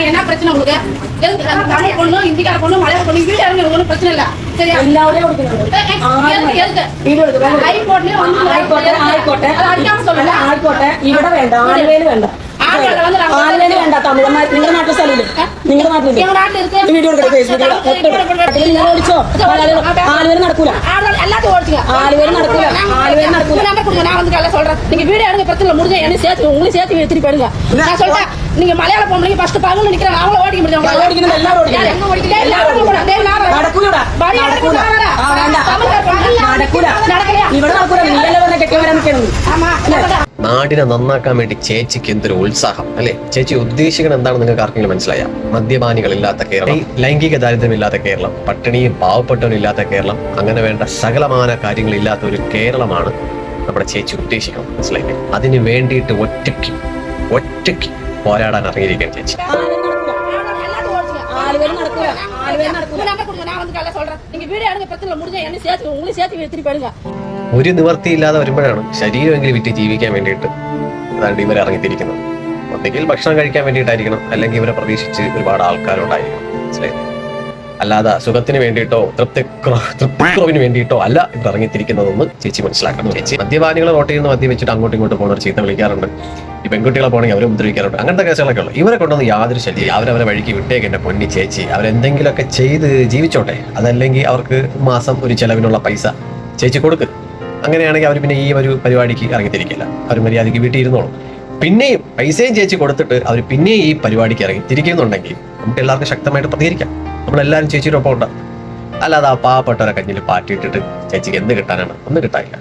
என்ன பிரச்சனை உங்களுக்கு? தமிழ் பொண்ணு, இந்திக்கார பொண்ணு, மலையாள பொண்ணு, வீடு இறங்க ஒன்றும் பிரச்சனை இல்ல. சரியா? ഇവിടെ വേണ്ട, ആലുവയിൽ വേണ്ട, ആലുവയിൽ വേണ്ട. തമിഴന്മാർ നിങ്ങളുടെ നാട്ടിലെ സ്ഥലമില്ലേ? നിങ്ങളുടെ നാട്ടിൽ വീഡിയോ നിങ്ങൾ ഓടിച്ചോ? ആലുവയിൽ നടക്കൂല, ആലുവയിൽ നടക്കൂല, ആലുവയിൽ നടക്കൂല. நான் வந்து சொல்றேன், நீங்க வீடு இறங்க பிரச்சனை முடிஞ்ச என்ன சேர்த்து உங்களுக்கு சேர்த்து எடுத்துட்டு போயிடுங்க. நான் சொல்றேன், நீங்க மலையாள பொம்பளைங்க ஃபர்ஸ்ட் பகல்ல நிக்கிறாங்க, அவங்கள ஓடிக்க முடியும். ഓടിക്കുന്നത് എല്ലാവരും ഓടിക്കണം. எங்க ஓடிக்கல எல்லாரும் നടക്കൂല, നടക്കൂല, നടക്കൂല, நடக்கலையா? ഇവിടെ നടക്കൂല. നീയല്ലേ പറഞ്ഞ കെട്ടിയവരെ നിൽക്കണം. ஆமா. നാടിനെ നന്നാക്കാൻ വേണ്ടി ചേച്ചിക്ക് എന്തൊരു ഉത്സാഹം അല്ലെ. ചേച്ചി ഉദ്ദേശിക്കുന്നത് എന്താണ് നിങ്ങൾക്ക് ആർക്കെങ്കിലും മനസ്സിലായ? മദ്യപാനികളില്ലാത്ത കേരളം, ലൈംഗിക ദാരിദ്ര്യമില്ലാത്ത കേരളം, പട്ടിണിയും പാവപ്പെട്ടവനും ഇല്ലാത്ത കേരളം, അങ്ങനെ വേണ്ട സകലമാന കാര്യങ്ങളില്ലാത്ത ഒരു കേരളമാണ് നമ്മുടെ ചേച്ചി ഉദ്ദേശിക്കണം. മനസ്സിലായില്ലേ? അതിന് വേണ്ടിയിട്ട് ഒറ്റയ്ക്ക് പോരാടാൻ ഇറങ്ങിയിരിക്കുകയാണ് ചേച്ചി. ആലുവയിൽ നടക്കൂല, ആലുവയിൽ നടക്കൂല. நான் வந்து சொல்றேன், நீங்க வீடு இறங்க பிரச்சனை முடிஞ்ச என்ன சேர்த்து உங்களுக்கு சேர்த்து எடுத்துட்டு போயிடுங்க. ഒരു നിവർത്തിയില്ലാതെ വരുമ്പോഴാണ് ശരീരമെങ്കിലും വിറ്റ് ജീവിക്കാൻ വേണ്ടിയിട്ട് അതാണ്ട് ഇവരെ ഇറങ്ങിത്തിരിക്കുന്നത്. ഒന്നെങ്കിൽ ഭക്ഷണം കഴിക്കാൻ വേണ്ടിയിട്ടായിരിക്കണം, അല്ലെങ്കിൽ ഇവരെ പ്രതീക്ഷിച്ച് ഒരുപാട് ആൾക്കാരുണ്ടായിരിക്കണം. മനസ്സിലായി? അല്ലാതെ സുഖത്തിന് വേണ്ടിയിട്ടോ തൃപ്തിക്കുറവിന് വേണ്ടിയിട്ടോ അല്ല ഇവർ ഇറങ്ങിത്തിരിക്കുന്നതെന്ന് ചേച്ചി മനസ്സിലാക്കണം. ചേച്ചി മദ്യപാനികളെ റോട്ടിൽ നിന്ന് മദ്യം വെച്ചിട്ട് അങ്ങോട്ടും ഇങ്ങോട്ടും പോകുന്നവർ ചീത്ത വിളിക്കാറുണ്ട്. ഈ പെൺകുട്ടികളെ പോകണമെങ്കിൽ അവരെ ഉപദ്രവിക്കാറുണ്ട്. അങ്ങനത്തെ കേസുകളൊക്കെ ഉള്ളു. ഇവരെ കൊണ്ടൊന്നും യാതൊരു ശല്യം. അവരവരെ വഴിക്ക് വിട്ടേക്ക് എന്റെ പൊന്നി ചേച്ചി. അവരെന്തെങ്കിലുമൊക്കെ ചെയ്ത് ജീവിച്ചോട്ടെ. അതല്ലെങ്കിൽ അവർക്ക് മാസം ഒരു ചെലവിനുള്ള പൈസ ചേച്ചി കൊടുക്കുക. അങ്ങനെയാണെങ്കിൽ അവർ പിന്നെ ഈ ഒരു പരിപാടിക്ക് ഇറങ്ങിത്തിരിക്കില്ല. അവർ മര്യാദയ്ക്ക് വീട്ടിൽ ഇരുന്നോളും. പിന്നെയും പൈസയും ചേച്ചി കൊടുത്തിട്ട് അവർ പിന്നെയും ഈ പരിപാടിക്ക് ഇറങ്ങി തിരിക്കുന്നുണ്ടെങ്കിൽ നമുക്ക് എല്ലാവർക്കും ശക്തമായിട്ട് പ്രതികരിക്കാം. നമ്മളെല്ലാവരും ചേച്ചിയുടെ ഒപ്പം ഉണ്ടാകും. അല്ലാതെ ആ പാവപ്പെട്ടവരെ കഞ്ഞിൽ പാറ്റിയിട്ടിട്ട് ചേച്ചിക്ക് എന്ത് കിട്ടാനാണ്? ഒന്നും കിട്ടാനില്ല.